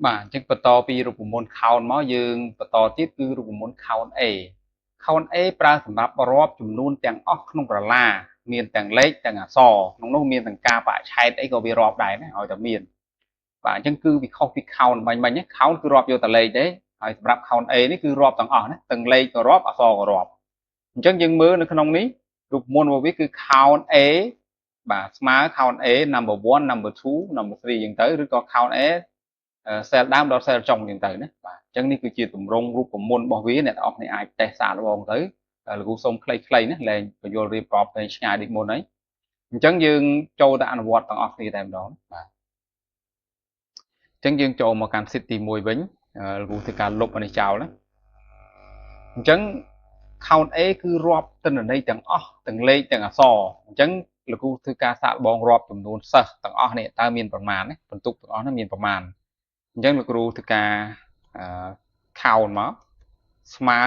បាទអញ្ចឹងបន្តពីរូបមន្ត count មកយើងបន្តទៀតគឺរូបមន្ត count A count A ប្រើសម្រាប់រាប់ចំនួនទាំងអស់ក្នុងក្រឡាមានទាំងលេខទាំងអក្សរក្នុងនោះមានទាំងការបច្ឆេទអីក៏វារាប់ដែរណាឲ្យតែមានបាទអញ្ចឹងគឺវាខុសពី count បាញ់ណា count គឺរាប់យកតែលេខទេហើយសម្រាប់ count A នេះគឺរាប់ទាំងអស់ណាទាំងលេខក៏រាប់អក្សរក៏រាប់អញ្ចឹងយើងមើលនៅក្នុងនេះរូបមន្តរបស់វាគឺ count A បាទស្មើ count A number 1 number 2 number 3អញ្ចឹងទៅឬក៏ count A cell ដើមដល់ cell ចុងអញ្ចឹងទៅណាបាទអញ្ចឹងនេះគឺជាទម្រង់រូបមន្តរបស់វាអ្នកនរអគ្នាអាចតេស្តសាកល្បងទៅលោកគ្រូសូមខ្លីៗណាលែងបញ្យល់រៀបរាប់ទៅឆ្ងាយដូចមុនហើយអញ្ចឹងយើងចូលទៅអនុវត្តទាំងអស់គ្នាតែម្ដងបាទអញ្ចឹងយើងចូលមកកាន់ sheet ទី1វិញលោកគ្រូធ្វើការលុបអានេះចោលណាអញ្ចឹង count A គឺរាប់ទិន្នន័យទាំងអស់ទាំងលេខទាំងអក្សរអញ្ចឹងលោកគ្រូធ្វើការសាកល្បងរាប់ចំនួនសិស្សទាំងអស់នេះតើមានប្រមាណណាបន្ទុកទាំងអស់នោះមានប្រមាណអញ្ចឹងលោកគ្រូធ្វើការ count មកស្មើ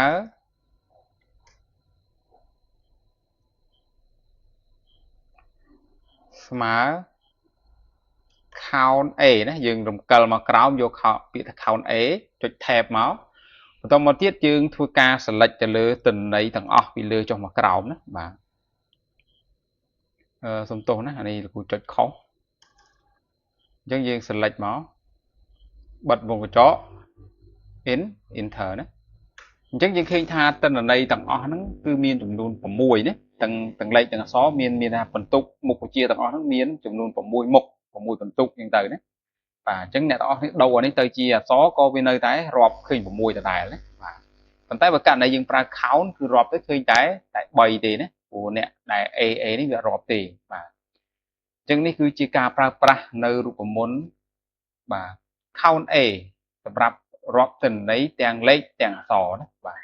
ស្មើ count A ណាយើងរំកិលមកក្រោមយកពាក្យថា count A ចុច tab មកបន្តមកទៀតយើងធ្វើការ select ទៅលើទិន្នន័យទាំងអស់ពីលើចុះមកក្រោមណាបាទសុំទោសណាអានេះលោកគ្រូចុចខុសអញ្ចឹងយើង select មកបិទវងកញ្ចក់ enter ណាអញ្ចឹងយើងឃើញថាទិន្នន័យទាំងអស់ហ្នឹងគឺមានចំនួន6ណាទាំងលេខទាំងអក្សរមានថាបន្ទុកមុខវិជ្ជាទាំងអស់ហ្នឹងមានចំនួន6មុខ6បន្ទុកអញ្ចឹងទៅណាបាទអញ្ចឹងអ្នកទាំងអស់នេះដូរអានេះទៅជាអក្សរក៏វានៅតែរាប់ឃើញ6ដដែលណាបាទប៉ុន្តែបើករណីយើងប្រើ count គឺរាប់ទៅឃើញតែ3ទេណាព្រោះអ្នកដែល AA នេះវារាប់ទេបាទអញ្ចឹងនេះគឺជាការប្រើប្រាស់នៅរូបមន្តបាទ count A សម្រាប់រាប់ទិន្នន័យទាំងលេខទាំងអក្សរណាបាទ